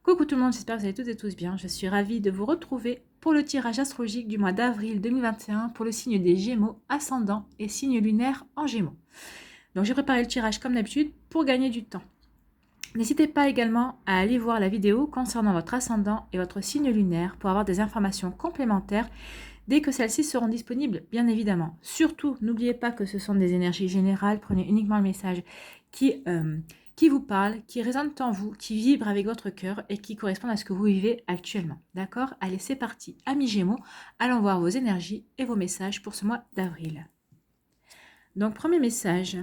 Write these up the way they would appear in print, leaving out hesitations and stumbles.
Coucou tout le monde, j'espère que vous allez toutes et tous bien. Je suis ravie de vous retrouver pour le tirage astrologique du mois d'avril 2021 pour le signe des Gémeaux, ascendant et signe lunaire en Gémeaux. Donc j'ai préparé le tirage comme d'habitude pour gagner du temps. N'hésitez pas également à aller voir la vidéo concernant votre ascendant et votre signe lunaire pour avoir des informations complémentaires dès que celles-ci seront disponibles, bien évidemment. Surtout, n'oubliez pas que ce sont des énergies générales, prenez uniquement le message qui vous parle, qui résonne en vous, qui vibre avec votre cœur et qui correspond à ce que vous vivez actuellement. D'accord? Allez, c'est parti. Amis Gémeaux, allons voir vos énergies et vos messages pour ce mois d'avril. Donc, premier message,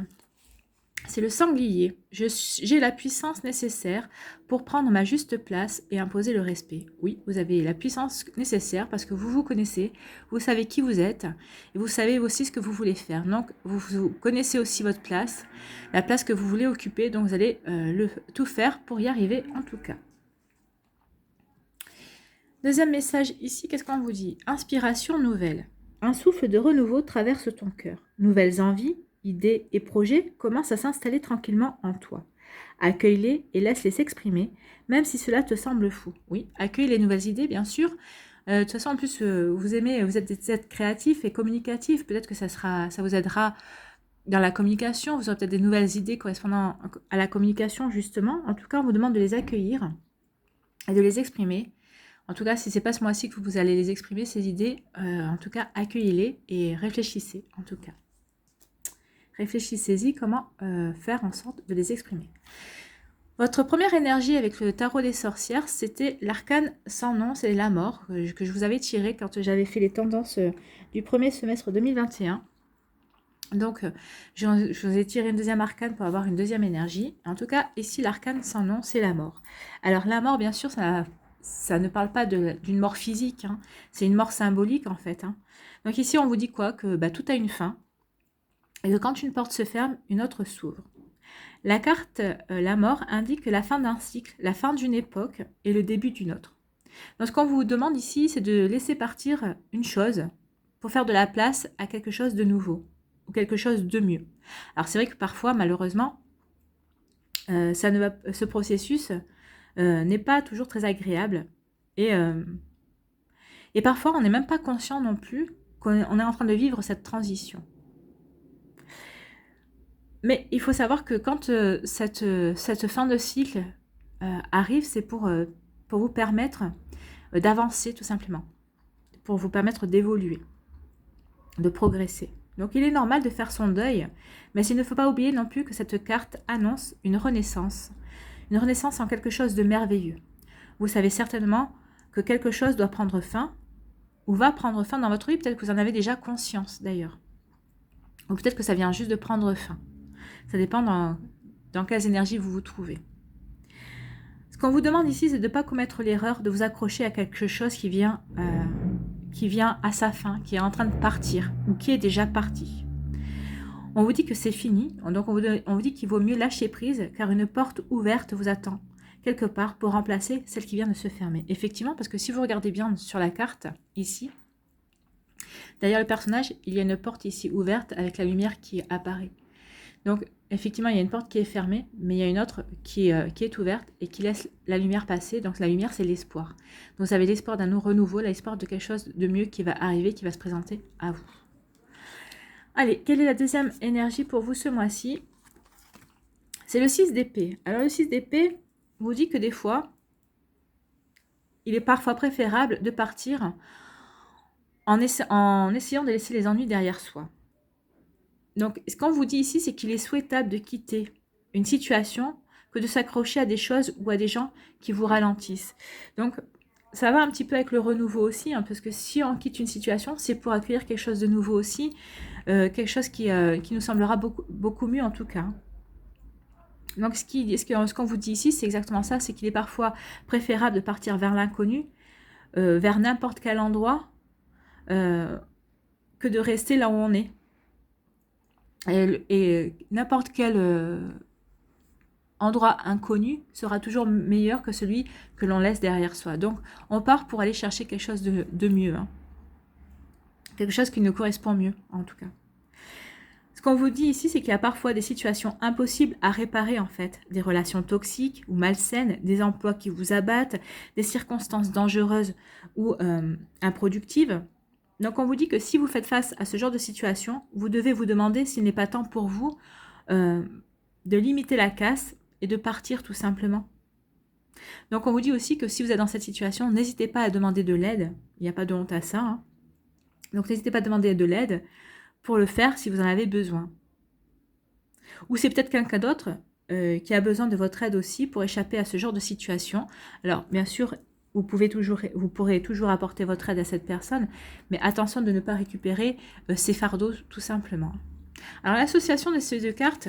c'est le sanglier. J'ai la puissance nécessaire pour prendre ma juste place et imposer le respect. Oui, vous avez la puissance nécessaire parce que vous vous connaissez, vous savez qui vous êtes et vous savez aussi ce que vous voulez faire. Donc, vous connaissez aussi votre place, la place que vous voulez occuper. Donc, vous allez tout faire pour y arriver en tout cas. Deuxième message ici, qu'est-ce qu'on vous dit? Inspiration nouvelle. Un souffle de renouveau traverse ton cœur. Nouvelles envies, idées et projets commencent à s'installer tranquillement en toi. Accueille-les et laisse-les s'exprimer, même si cela te semble fou. Oui, accueille les nouvelles idées, bien sûr. De toute façon, en plus, vous êtes créatif et communicatif. Peut-être que ça vous aidera dans la communication. Vous aurez peut-être des nouvelles idées correspondant à la communication, justement. En tout cas, on vous demande de les accueillir et de les exprimer. En tout cas, si ce n'est pas ce mois-ci que vous allez les exprimer, ces idées, en tout cas, accueillez-les et réfléchissez, en tout cas. Réfléchissez-y comment faire en sorte de les exprimer. Votre première énergie avec le tarot des sorcières, c'était l'arcane sans nom, c'est la mort, que je vous avais tiré quand j'avais fait les tendances du premier semestre 2021. Donc, je vous ai tiré une deuxième arcane pour avoir une deuxième énergie. En tout cas, ici, l'arcane sans nom, c'est la mort. Alors, la mort, bien sûr, ça ne parle pas d'une mort physique, hein. C'est une mort symbolique, en fait. Hein. Donc, ici, on vous dit quoi? Que tout a une fin. Et que quand une porte se ferme, une autre s'ouvre. La carte la mort indique la fin d'un cycle, la fin d'une époque et le début d'une autre. Donc ce qu'on vous demande ici, c'est de laisser partir une chose pour faire de la place à quelque chose de nouveau ou quelque chose de mieux. Alors c'est vrai que parfois, malheureusement, ce processus n'est pas toujours très agréable et parfois on n'est même pas conscient non plus qu'on est en train de vivre cette transition. Mais il faut savoir que quand cette fin de cycle arrive, c'est pour vous permettre d'avancer tout simplement, pour vous permettre d'évoluer, de progresser. Donc il est normal de faire son deuil, mais il ne faut pas oublier non plus que cette carte annonce une renaissance en quelque chose de merveilleux. Vous savez certainement que quelque chose doit prendre fin, ou va prendre fin dans votre vie, peut-être que vous en avez déjà conscience d'ailleurs, ou peut-être que ça vient juste de prendre fin. Ça dépend dans quelles énergies vous vous trouvez. Ce qu'on vous demande ici, c'est de ne pas commettre l'erreur de vous accrocher à quelque chose qui vient à sa fin, qui est en train de partir ou qui est déjà parti. On vous dit que c'est fini, donc on vous dit qu'il vaut mieux lâcher prise car une porte ouverte vous attend quelque part pour remplacer celle qui vient de se fermer. Effectivement, parce que si vous regardez bien sur la carte, ici, derrière le personnage, il y a une porte ici ouverte avec la lumière qui apparaît. Donc, effectivement, il y a une porte qui est fermée, mais il y a une autre qui est ouverte et qui laisse la lumière passer. Donc, la lumière, c'est l'espoir. Donc, vous avez l'espoir d'un renouveau, l'espoir de quelque chose de mieux qui va arriver, qui va se présenter à vous. Allez, quelle est la deuxième énergie pour vous ce mois-ci? C'est le 6 d'épée. Alors, le 6 d'épée vous dit que des fois, il est parfois préférable de partir en essayant de laisser les ennuis derrière soi. Donc, ce qu'on vous dit ici, c'est qu'il est souhaitable de quitter une situation que de s'accrocher à des choses ou à des gens qui vous ralentissent. Donc, ça va un petit peu avec le renouveau aussi, hein, parce que si on quitte une situation, c'est pour accueillir quelque chose de nouveau aussi, quelque chose qui nous semblera beaucoup mieux en tout cas. Donc, ce qu'on vous dit ici, c'est exactement ça, c'est qu'il est parfois préférable de partir vers l'inconnu, vers n'importe quel endroit, que de rester là où on est. Et n'importe quel endroit inconnu sera toujours meilleur que celui que l'on laisse derrière soi. Donc, on part pour aller chercher quelque chose de mieux. Hein. Quelque chose qui nous correspond mieux, en tout cas. Ce qu'on vous dit ici, c'est qu'il y a parfois des situations impossibles à réparer en fait. Des relations toxiques ou malsaines, des emplois qui vous abattent, des circonstances dangereuses ou improductives. Donc on vous dit que si vous faites face à ce genre de situation, vous devez vous demander s'il n'est pas temps pour vous de limiter la casse et de partir tout simplement. Donc on vous dit aussi que si vous êtes dans cette situation, n'hésitez pas à demander de l'aide. Il n'y a pas de honte à ça. Hein. Donc n'hésitez pas à demander de l'aide pour le faire si vous en avez besoin. Ou c'est peut-être quelqu'un d'autre qui a besoin de votre aide aussi pour échapper à ce genre de situation. Alors bien sûr, vous pourrez toujours apporter votre aide à cette personne, mais attention de ne pas récupérer ses fardeaux tout simplement. Alors l'association de ces deux cartes,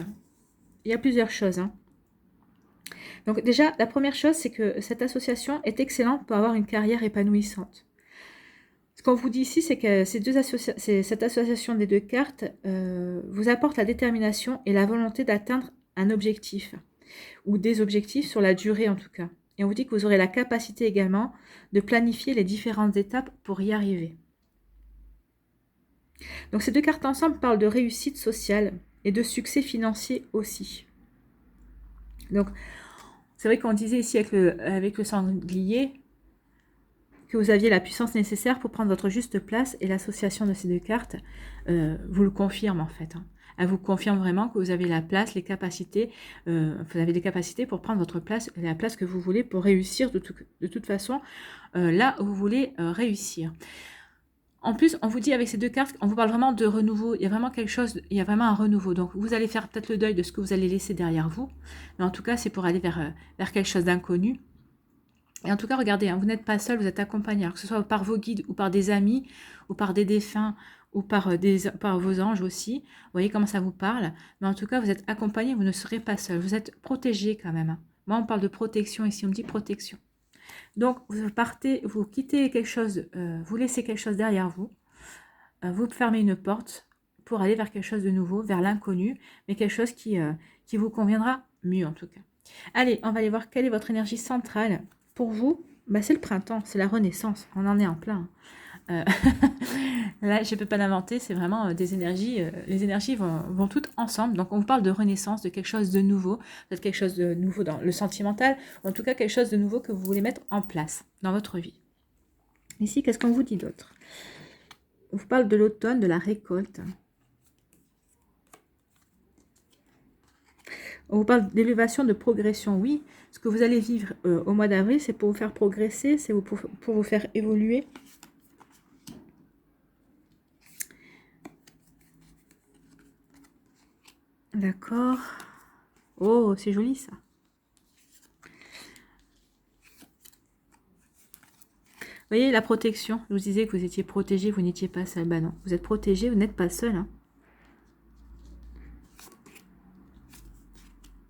il y a plusieurs choses. Hein. Donc déjà, la première chose, c'est que cette association est excellente pour avoir une carrière épanouissante. Ce qu'on vous dit ici, c'est que cette association des deux cartes vous apporte la détermination et la volonté d'atteindre un objectif, ou des objectifs sur la durée en tout cas. Et on vous dit que vous aurez la capacité également de planifier les différentes étapes pour y arriver. Donc ces deux cartes ensemble parlent de réussite sociale et de succès financier aussi. Donc c'est vrai qu'on disait ici avec le sanglier que vous aviez la puissance nécessaire pour prendre votre juste place, et l'association de ces deux cartes vous le confirme en fait. Hein. Elle vous confirme vraiment que vous avez la place, les capacités, vous avez des capacités pour prendre votre place, la place que vous voulez pour réussir de toute façon là où vous voulez réussir. En plus, on vous dit avec ces deux cartes, on vous parle vraiment de renouveau. Il y a vraiment quelque chose, il y a vraiment un renouveau. Donc, vous allez faire peut-être le deuil de ce que vous allez laisser derrière vous. Mais en tout cas, c'est pour aller vers quelque chose d'inconnu. Et en tout cas, regardez, hein, vous n'êtes pas seul, vous êtes accompagné. Alors que ce soit par vos guides ou par des amis ou par des défunts ou par vos anges aussi. Vous voyez comment ça vous parle. Mais en tout cas, vous êtes accompagné, vous ne serez pas seul. Vous êtes protégé quand même. Hein. Moi, on parle de protection ici, on me dit protection. Donc, vous partez, vous quittez quelque chose, vous laissez quelque chose derrière vous, vous fermez une porte pour aller vers quelque chose de nouveau, vers l'inconnu, mais quelque chose qui vous conviendra mieux en tout cas. Allez, on va aller voir quelle est votre énergie centrale. Pour vous, bah, c'est le printemps, c'est la renaissance, on en est en plein. Là, je ne peux pas l'inventer, c'est vraiment des énergies, les énergies vont toutes ensemble. Donc, on vous parle de renaissance, de quelque chose de nouveau, peut-être quelque chose de nouveau dans le sentimental, ou en tout cas quelque chose de nouveau que vous voulez mettre en place dans votre vie. Ici, qu'est-ce qu'on vous dit d'autre? On vous parle de l'automne, de la récolte. On vous parle d'élévation, de progression. Oui, ce que vous allez vivre au mois d'avril, c'est pour vous faire progresser, c'est pour vous faire évoluer. D'accord. Oh, c'est joli ça. Vous voyez, la protection. Je vous disais que vous étiez protégé, vous n'étiez pas seul. Ben non, vous êtes protégé, vous n'êtes pas seul. Hein.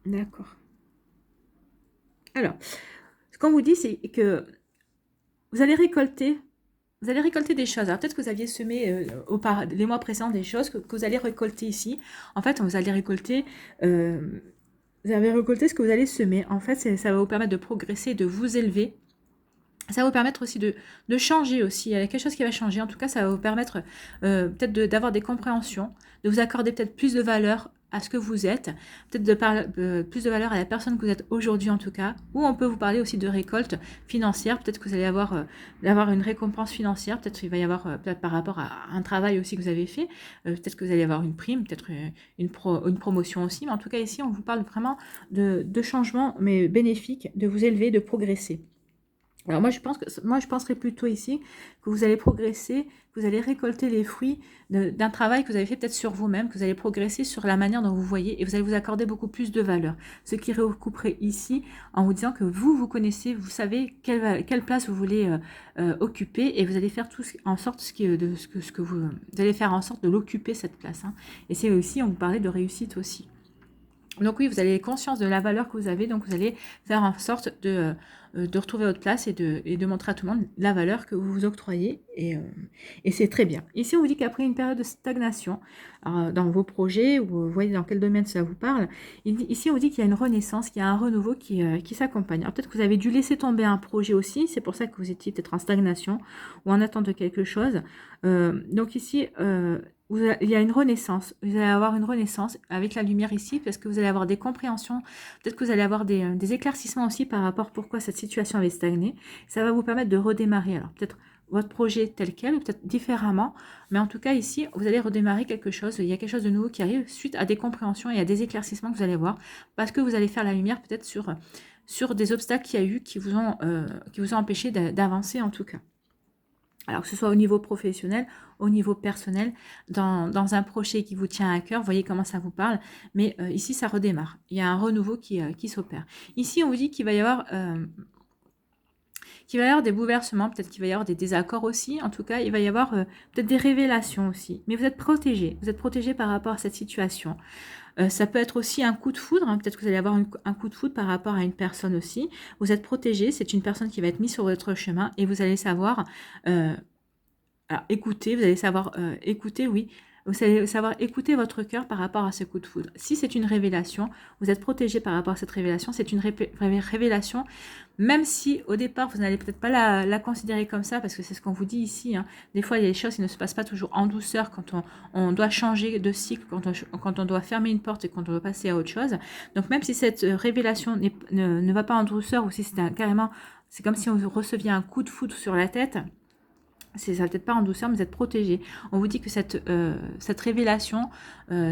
D'accord. Alors, ce qu'on vous dit, c'est que vous allez récolter des choses. Alors peut-être que vous aviez semé les mois précédents des choses que vous allez récolter ici. En fait, vous allez récolter... vous avez récolté ce que vous allez semer. En fait, ça va vous permettre de progresser, de vous élever. Ça va vous permettre aussi de changer aussi. Il y a quelque chose qui va changer. En tout cas, ça va vous permettre peut-être d'avoir des compréhensions, de vous accorder peut-être plus de valeur à ce que vous êtes, peut-être plus de valeur à la personne que vous êtes aujourd'hui en tout cas, ou on peut vous parler aussi de récolte financière, peut-être que vous allez avoir une récompense financière, peut-être qu'il va y avoir, peut-être par rapport à un travail aussi que vous avez fait, peut-être que vous allez avoir une prime, peut-être une promotion aussi, mais en tout cas ici on vous parle vraiment de changements mais bénéfiques, de vous élever, de progresser. Alors moi je penserais plutôt ici que vous allez progresser, que vous allez récolter les fruits d'un travail que vous avez fait peut-être sur vous-même, que vous allez progresser sur la manière dont vous voyez et vous allez vous accorder beaucoup plus de valeur. Ce qui recouperait ici en vous disant que vous connaissez, vous savez quelle place vous voulez occuper et vous allez faire tout en sorte vous allez faire en sorte de l'occuper cette place. Hein. Et c'est aussi, on vous parlait de réussite aussi. Donc oui, vous avez conscience de la valeur que vous avez, donc vous allez faire en sorte de retrouver votre place et de montrer à tout le monde la valeur que vous vous octroyez, et c'est très bien. Ici, on vous dit qu'après une période de stagnation dans vos projets, ou vous voyez dans quel domaine ça vous parle, ici on vous dit qu'il y a une renaissance, qu'il y a un renouveau qui s'accompagne. Alors peut-être que vous avez dû laisser tomber un projet aussi, c'est pour ça que vous étiez peut-être en stagnation ou en attente de quelque chose. Donc ici, il y a une renaissance. Vous allez avoir une renaissance avec la lumière ici, parce que vous allez avoir des compréhensions. Peut-être que vous allez avoir des éclaircissements aussi par rapport à pourquoi cette situation avait stagné. Ça va vous permettre de redémarrer. Alors, peut-être votre projet tel quel, ou peut-être différemment. Mais en tout cas, ici, vous allez redémarrer quelque chose. Il y a quelque chose de nouveau qui arrive suite à des compréhensions et à des éclaircissements que vous allez voir. Parce que vous allez faire la lumière peut-être sur des obstacles qu'il y a eu qui vous ont empêché d'avancer en tout cas. Alors que ce soit au niveau professionnel, au niveau personnel, dans un projet qui vous tient à cœur, voyez comment ça vous parle, mais ici ça redémarre, il y a un renouveau qui s'opère. Ici on vous dit qu'il va y avoir des bouleversements, peut-être qu'il va y avoir des désaccords aussi, en tout cas il va y avoir peut-être des révélations aussi, mais vous êtes protégé par rapport à cette situation. Ça peut être aussi un coup de foudre, hein. Peut-être que vous allez avoir un coup de foudre par rapport à une personne aussi. Vous êtes protégé, c'est une personne qui va être mise sur votre chemin et vous allez savoir écouter, vous allez savoir écouter, oui. Vous allez savoir écouter votre cœur par rapport à ce coup de foudre. Si c'est une révélation, vous êtes protégé par rapport à cette révélation. C'est une révélation, même si au départ, vous n'allez peut-être pas la considérer comme ça, parce que c'est ce qu'on vous dit ici. Hein. Des fois, il y a des choses qui ne se passent pas toujours en douceur quand on doit changer de cycle, quand on doit fermer une porte et quand on doit passer à autre chose. Donc, même si cette révélation ne va pas en douceur, ou si c'est comme si on receviez un coup de foudre sur la tête, ça va peut-être pas en douceur, mais vous êtes protégé. On vous dit que cette révélation,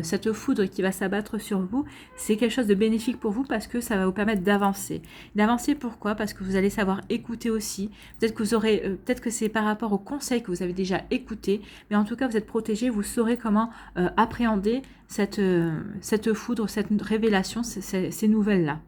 cette foudre qui va s'abattre sur vous, c'est quelque chose de bénéfique pour vous parce que ça va vous permettre d'avancer. D'avancer pourquoi? Parce que vous allez savoir écouter aussi. Peut-être que peut-être que c'est par rapport aux conseils que vous avez déjà écoutés, mais en tout cas vous êtes protégé. Vous saurez comment appréhender cette foudre, cette révélation, ces nouvelles-là.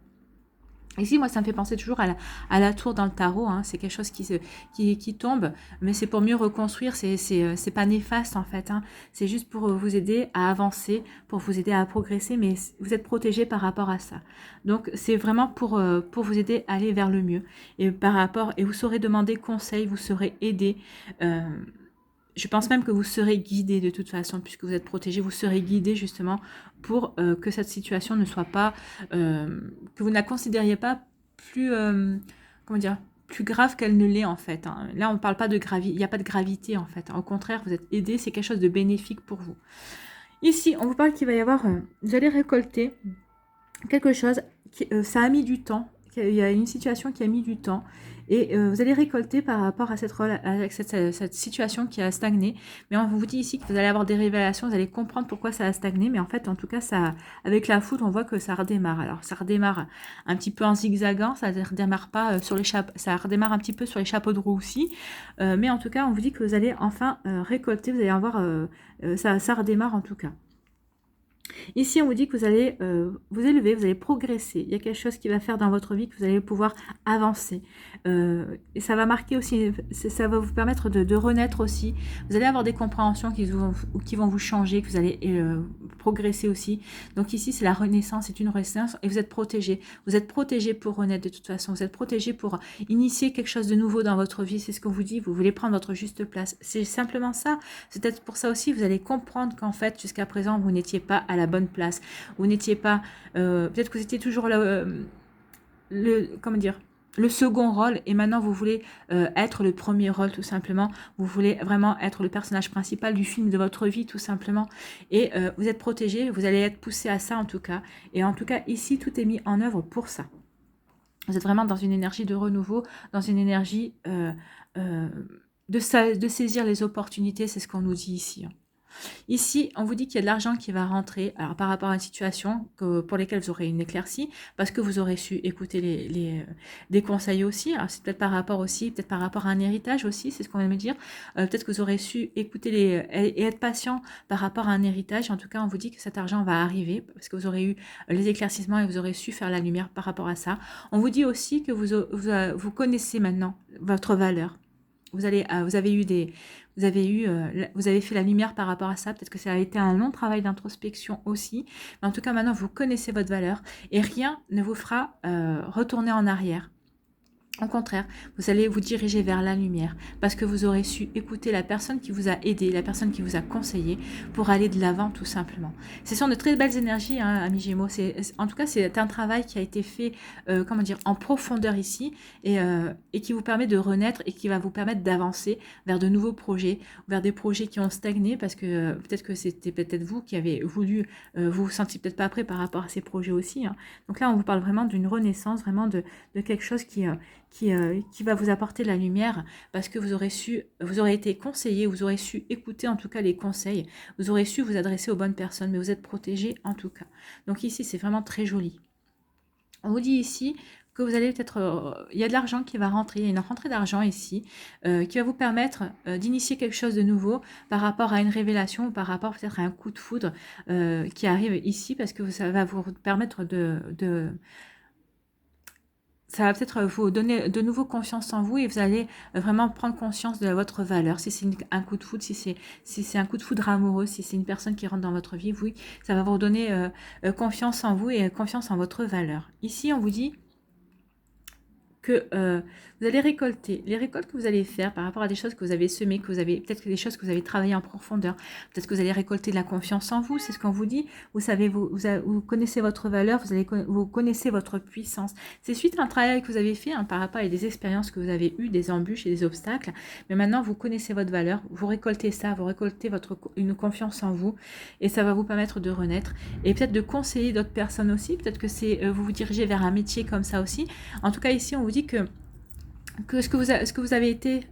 Ici, moi, ça me fait penser toujours à la tour dans le tarot. Hein. C'est quelque chose qui tombe, mais c'est pour mieux reconstruire. C'est pas néfaste, en fait. Hein. C'est juste pour vous aider à avancer, pour vous aider à progresser, mais vous êtes protégé par rapport à ça. Donc, c'est vraiment pour vous aider à aller vers le mieux. Et vous saurez demander conseil, vous serez aidé. Je pense même que vous serez guidé de toute façon, puisque vous êtes protégé, vous serez guidé justement pour que cette situation ne soit pas, que vous ne la considériez pas plus, comment dire, plus grave qu'elle ne l'est en fait. Hein. Là, on ne parle pas de gravité, il n'y a pas de gravité en fait. Au contraire, vous êtes aidé, c'est quelque chose de bénéfique pour vous. Ici, on vous parle qu'il va y avoir, vous allez récolter quelque chose, ça a mis du temps, il y a une situation qui a mis du temps, et vous allez récolter par rapport à cette situation qui a stagné. Mais on vous dit ici que vous allez avoir des révélations, vous allez comprendre pourquoi ça a stagné, mais en fait, en tout cas, avec la foudre, on voit que ça redémarre. Alors, ça redémarre un petit peu en zigzagant, ça redémarre pas ça redémarre un petit peu sur les chapeaux de roue aussi, mais en tout cas, on vous dit que vous allez enfin récolter, vous allez avoir, ça redémarre en tout cas. Ici, on vous dit que vous allez vous élever, vous allez progresser. Il y a quelque chose qui va faire dans votre vie que vous allez pouvoir avancer. Et ça va marquer aussi, ça va vous permettre de renaître aussi. Vous allez avoir des compréhensions qui vont vous changer, que vous allez progresser aussi. Donc ici, c'est la renaissance, c'est une renaissance et vous êtes protégé. Vous êtes protégé pour renaître de toute façon. Vous êtes protégé pour initier quelque chose de nouveau dans votre vie. C'est ce qu'on vous dit. Vous voulez prendre votre juste place. C'est simplement ça. C'est peut-être pour ça aussi, vous allez comprendre qu'en fait, jusqu'à présent, vous n'étiez pas à la bonne place. Vous n'étiez pas... peut-être que vous étiez toujours là... comment dire, le second rôle, et maintenant vous voulez être le premier rôle tout simplement, vous voulez vraiment être le personnage principal du film de votre vie tout simplement, et vous êtes protégé, vous allez être poussé à ça en tout cas, et en tout cas ici tout est mis en œuvre pour ça. Vous êtes vraiment dans une énergie de renouveau, dans une énergie de saisir les opportunités, c'est ce qu'on nous dit ici. Hein. Ici, on vous dit qu'il y a de l'argent qui va rentrer, alors par rapport à une situation pour laquelle vous aurez une éclaircie, parce que vous aurez su écouter des conseils aussi, alors c'est peut-être par rapport à un héritage aussi, c'est ce qu'on vient de me dire, peut-être que vous aurez su écouter et être patient par rapport à un héritage, en tout cas on vous dit que cet argent va arriver, parce que vous aurez eu les éclaircissements et vous aurez su faire la lumière par rapport à ça. On vous dit aussi que vous connaissez maintenant votre valeur. Vous avez fait la lumière par rapport à ça. Peut-être que ça a été un long travail d'introspection aussi. Mais en tout cas, maintenant, vous connaissez votre valeur et rien ne vous fera retourner en arrière. Au contraire, vous allez vous diriger vers la lumière parce que vous aurez su écouter la personne qui vous a aidé, la personne qui vous a conseillé pour aller de l'avant tout simplement. Ce sont de très belles énergies, hein, amis Gémeaux. En tout cas, c'est un travail qui a été fait, comment dire, en profondeur ici et qui vous permet de renaître et qui va vous permettre d'avancer vers de nouveaux projets, vers des projets qui ont stagné parce que peut-être que c'était peut-être vous qui avez voulu, vous vous sentiez peut-être pas prêt par rapport à ces projets aussi. Hein. Donc là, on vous parle vraiment d'une renaissance, vraiment de quelque chose qui va vous apporter la lumière parce que vous aurez été conseillé, vous aurez su écouter en tout cas les conseils, vous aurez su vous adresser aux bonnes personnes, mais vous êtes protégé en tout cas. Donc ici, c'est vraiment très joli. On vous dit ici que vous allez peut-être... il y a de l'argent qui va rentrer, il y a une rentrée d'argent ici, qui va vous permettre d'initier quelque chose de nouveau par rapport à une révélation, ou par rapport peut-être à un coup de foudre qui arrive ici, parce que ça va vous permettre ça va peut-être vous donner de nouveau confiance en vous et vous allez vraiment prendre conscience de votre valeur. Si c'est un coup de foudre, si c'est un coup de foudre amoureux, si c'est une personne qui rentre dans votre vie, oui, ça va vous donner confiance en vous et confiance en votre valeur. Ici, on vous dit que vous allez récolter, les récoltes que vous allez faire par rapport à des choses que vous avez semées, que vous avez peut-être des choses que vous avez travaillées en profondeur, peut-être que vous allez récolter de la confiance en vous, c'est ce qu'on vous dit. Vous savez, vous connaissez votre valeur, vous connaissez votre puissance. C'est suite à un travail que vous avez fait par rapport à des expériences que vous avez eues, des embûches et des obstacles. Mais maintenant, vous connaissez votre valeur, vous récoltez ça, vous récoltez une confiance en vous et ça va vous permettre de renaître et peut-être de conseiller d'autres personnes aussi. Peut-être que vous vous dirigez vers un métier comme ça aussi. En tout cas, ici, on vous dit que ce que vous avez été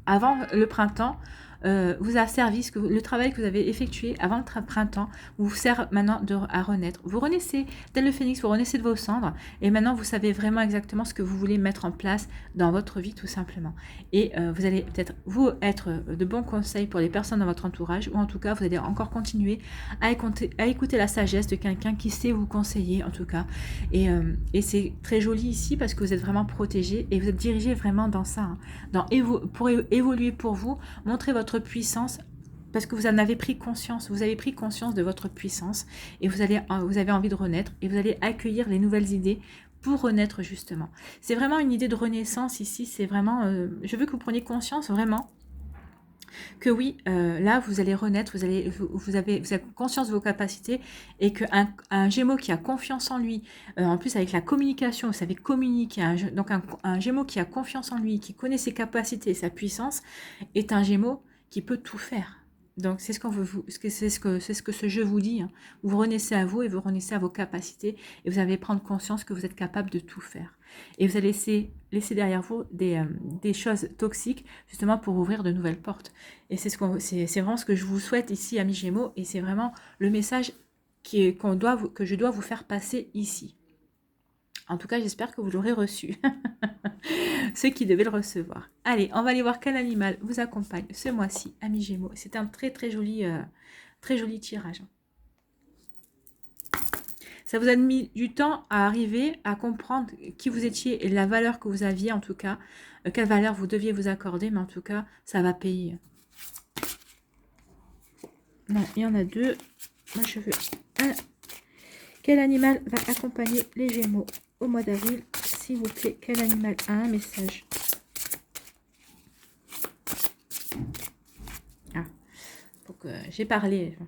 avant le printemps vous a servi, le travail que vous avez effectué avant le printemps vous sert maintenant à renaître. Vous renaissez, tel le phénix, vous renaissez de vos cendres et maintenant vous savez vraiment exactement ce que vous voulez mettre en place dans votre vie tout simplement. Et vous allez peut-être vous être de bons conseils pour les personnes dans votre entourage ou en tout cas vous allez encore continuer à écouter la sagesse de quelqu'un qui sait vous conseiller en tout cas. Et c'est très joli ici parce que vous êtes vraiment protégé et vous êtes dirigé vraiment dans ça, hein, pour évoluer pour vous, montrer votre puissance parce que vous en avez pris conscience, vous avez pris conscience de votre puissance et vous avez envie de renaître et vous allez accueillir les nouvelles idées pour renaître justement. C'est vraiment une idée de renaissance ici, c'est vraiment, je veux que vous preniez conscience vraiment que oui, là vous allez renaître, vous avez conscience de vos capacités et qu'un Gémeaux qui a confiance en lui, en plus avec la communication, vous savez communiquer, donc un Gémeaux qui a confiance en lui, qui connaît ses capacités et sa puissance, est un Gémeaux qui peut tout faire. Donc c'est ce que ce jeu vous dit. Hein. Vous renaissez à vous et vous renaissez à vos capacités et vous allez prendre conscience que vous êtes capable de tout faire. Et vous allez laisser derrière vous des choses toxiques justement pour ouvrir de nouvelles portes. Et c'est vraiment ce que je vous souhaite ici, amis Gémeaux, et c'est vraiment le message que je dois vous faire passer ici. En tout cas, j'espère que vous l'aurez reçu. Ceux qui devaient le recevoir. Allez, on va aller voir quel animal vous accompagne ce mois-ci, amis Gémeaux. C'est un très joli tirage. Ça vous a mis du temps à arriver à comprendre qui vous étiez et la valeur que vous aviez en tout cas. Quelle valeur vous deviez vous accorder, mais en tout cas, ça va payer. Non, il y en a deux. Moi, je veux un. Quel animal va accompagner les Gémeaux au mois d'avril? S'il vous plaît, quel animal a un message? Ah, donc j'ai parlé.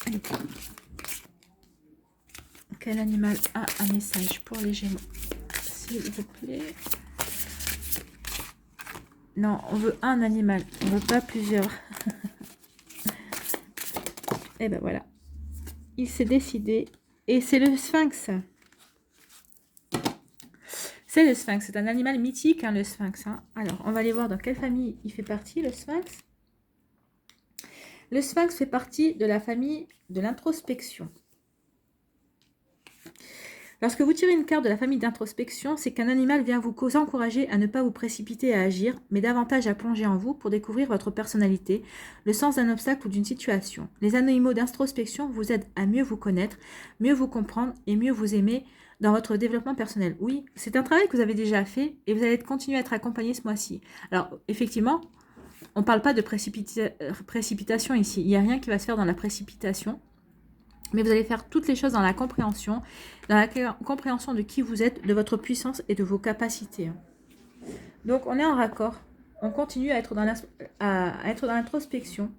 Allez. Quel animal a un message pour les Gémeaux? S'il vous plaît. Non, on veut un animal, on veut pas plusieurs. Et ben voilà. Il s'est décidé. Et c'est le sphinx. C'est le sphinx. C'est un animal mythique, hein, le sphinx. Hein. Alors, on va aller voir dans quelle famille il fait partie, le sphinx. Le sphinx fait partie de la famille de l'introspection. Lorsque vous tirez une carte de la famille d'introspection, c'est qu'un animal vient vous encourager à ne pas vous précipiter à agir, mais davantage à plonger en vous pour découvrir votre personnalité, le sens d'un obstacle ou d'une situation. Les animaux d'introspection vous aident à mieux vous connaître, mieux vous comprendre et mieux vous aimer dans votre développement personnel. Oui, c'est un travail que vous avez déjà fait et vous allez continuer à être accompagné ce mois-ci. Alors, effectivement, on ne parle pas de précipitation ici. Il n'y a rien qui va se faire dans la précipitation. Mais vous allez faire toutes les choses dans la compréhension de qui vous êtes, de votre puissance et de vos capacités. Donc, on est en raccord. On continue à être dans l'introspection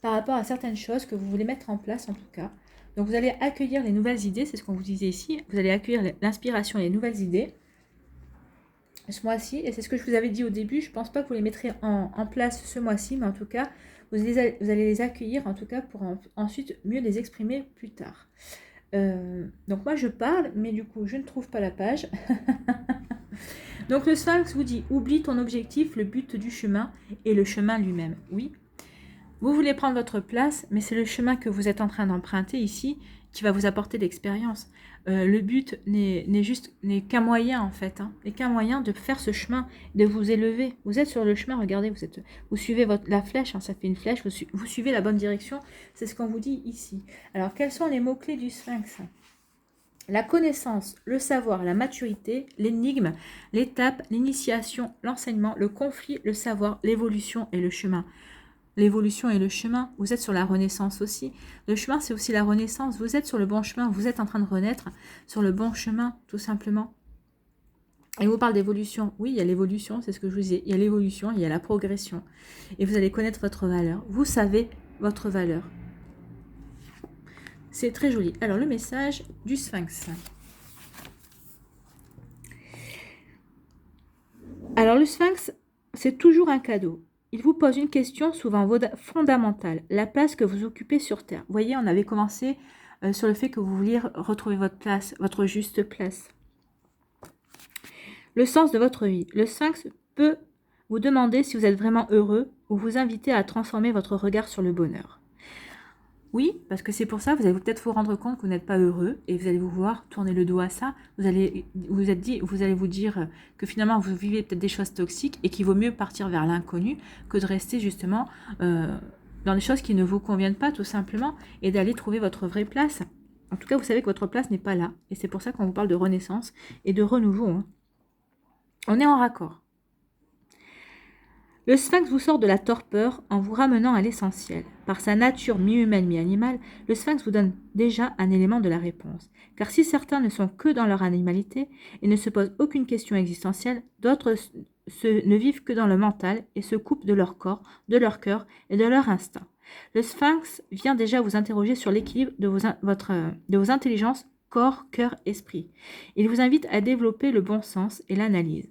par rapport à certaines choses que vous voulez mettre en place, en tout cas. Donc, vous allez accueillir les nouvelles idées, c'est ce qu'on vous disait ici. Vous allez accueillir l'inspiration et les nouvelles idées ce mois-ci. Et c'est ce que je vous avais dit au début. Je ne pense pas que vous les mettrez en place ce mois-ci, mais en tout cas, vous allez les accueillir, en tout cas, pour ensuite mieux les exprimer plus tard. Donc, moi, je parle, mais du coup, je ne trouve pas la page. Donc, le Sphinx vous dit, oublie ton objectif, le but du chemin et le chemin lui-même. Oui, vous voulez prendre votre place, mais c'est le chemin que vous êtes en train d'emprunter ici qui va vous apporter l'expérience. Le but n'est qu'un moyen, en fait. N'est qu'un moyen de faire ce chemin, de vous élever. Vous êtes sur le chemin, regardez, vous suivez la flèche, ça fait une flèche, vous suivez la bonne direction. C'est ce qu'on vous dit ici. Alors, quels sont les mots-clés du Sphinx ? La connaissance, le savoir, la maturité, l'énigme, l'étape, l'initiation, l'enseignement, le conflit, le savoir, l'évolution et le chemin. L'évolution et le chemin, vous êtes sur la renaissance aussi. Le chemin, c'est aussi la renaissance. Vous êtes sur le bon chemin, vous êtes en train de renaître sur le bon chemin, tout simplement. Et on vous parle d'évolution. Oui, il y a l'évolution, c'est ce que je vous disais. Il y a l'évolution, il y a la progression. Et vous allez connaître votre valeur. Vous savez votre valeur. C'est très joli. Alors, le message du Sphinx. Alors, le Sphinx, c'est toujours un cadeau. Il vous pose une question souvent fondamentale. La place que vous occupez sur Terre. Vous voyez, on avait commencé sur le fait que vous vouliez retrouver votre place, votre juste place. Le sens de votre vie. Le Sphinx peut vous demander si vous êtes vraiment heureux ou vous inviter à transformer votre regard sur le bonheur. Oui, parce que c'est pour ça, vous allez peut-être vous rendre compte que vous n'êtes pas heureux et vous allez vous voir tourner le dos à ça. Vous allez vous dire que finalement vous vivez peut-être des choses toxiques et qu'il vaut mieux partir vers l'inconnu que de rester justement dans des choses qui ne vous conviennent pas tout simplement et d'aller trouver votre vraie place. En tout cas, vous savez que votre place n'est pas là et c'est pour ça qu'on vous parle de renaissance et de renouveau. On est en raccord. Le Sphinx vous sort de la torpeur en vous ramenant à l'essentiel. Par sa nature mi-humaine, mi-animale, le Sphinx vous donne déjà un élément de la réponse. Car si certains ne sont que dans leur animalité et ne se posent aucune question existentielle, d'autres ne vivent que dans le mental et se coupent de leur corps, de leur cœur et de leur instinct. Le Sphinx vient déjà vous interroger sur l'équilibre de vos intelligences, corps, cœur, esprit. Il vous invite à développer le bon sens et l'analyse.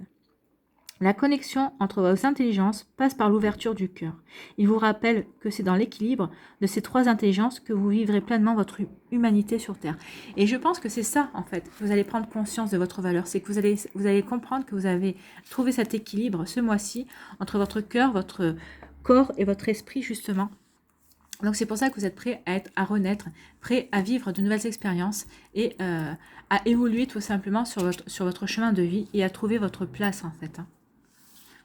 La connexion entre vos intelligences passe par l'ouverture du cœur. Il vous rappelle que c'est dans l'équilibre de ces trois intelligences que vous vivrez pleinement votre humanité sur Terre. Et je pense que c'est ça, en fait, que vous allez prendre conscience de votre valeur. C'est que vous allez comprendre que vous avez trouvé cet équilibre ce mois-ci entre votre cœur, votre corps et votre esprit, justement. Donc c'est pour ça que vous êtes prêt à renaître, prêt à vivre de nouvelles expériences et à évoluer tout simplement sur votre chemin de vie et à trouver votre place, en fait.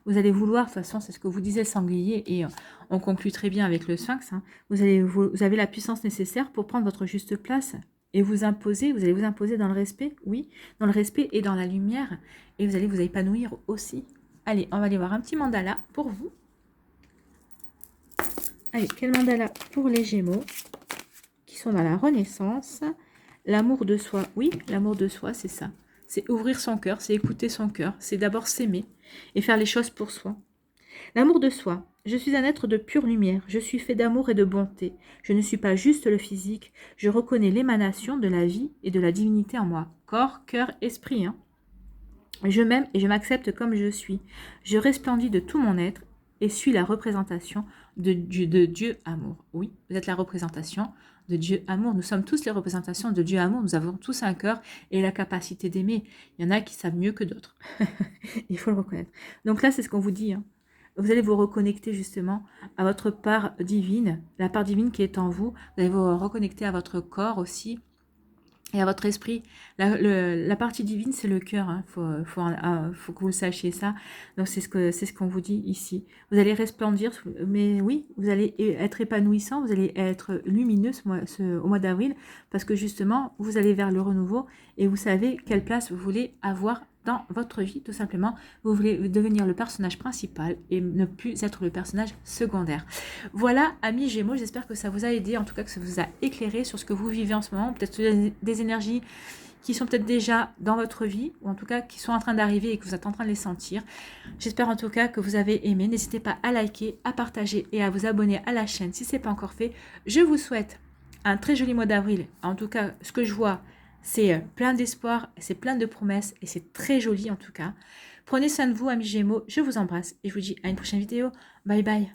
Vous allez vouloir, de toute façon, c'est ce que vous disait le sanglier, et on conclut très bien avec le Sphinx, vous avez la puissance nécessaire pour prendre votre juste place et vous allez vous imposer dans le respect, oui, dans le respect et dans la lumière, et vous allez vous épanouir aussi. Allez, on va aller voir un petit mandala pour vous. Allez, quel mandala pour les Gémeaux qui sont dans la renaissance? L'amour de soi, oui, l'amour de soi, c'est ça. C'est ouvrir son cœur, c'est écouter son cœur, c'est d'abord s'aimer et faire les choses pour soi. L'amour de soi. Je suis un être de pure lumière, je suis fait d'amour et de bonté. Je ne suis pas juste le physique, je reconnais l'émanation de la vie et de la divinité en moi. Corps, cœur, esprit. Je m'aime et je m'accepte comme je suis. Je resplendis de tout mon être et suis la représentation de Dieu amour. Oui, vous êtes la représentation de Dieu amour. Nous sommes tous les représentations de Dieu amour. Nous avons tous un cœur et la capacité d'aimer. Il y en a qui savent mieux que d'autres. Il faut le reconnaître. Donc là, c'est ce qu'on vous dit. Vous allez vous reconnecter justement à votre part divine, la part divine qui est en vous. Vous allez vous reconnecter à votre corps aussi et à votre esprit. La partie divine, c'est le cœur. Faut que vous le sachiez ça. Donc c'est ce qu'on vous dit ici. Vous allez resplendir, mais oui, vous allez être épanouissant, vous allez être lumineux au mois d'avril, parce que justement, vous allez vers le renouveau et vous savez quelle place vous voulez avoir dans votre vie, tout simplement. Vous voulez devenir le personnage principal et ne plus être le personnage secondaire. Voilà, amis Gémeaux, j'espère que ça vous a aidé, en tout cas que ça vous a éclairé sur ce que vous vivez en ce moment, peut-être des énergies qui sont peut-être déjà dans votre vie, ou en tout cas qui sont en train d'arriver et que vous êtes en train de les sentir. J'espère en tout cas que vous avez aimé. N'hésitez pas à liker, à partager et à vous abonner à la chaîne si ce n'est pas encore fait. Je vous souhaite un très joli mois d'avril. En tout cas, ce que je vois, c'est plein d'espoir, c'est plein de promesses et c'est très joli en tout cas. Prenez soin de vous, amis Gémeaux. Je vous embrasse et je vous dis à une prochaine vidéo. Bye bye.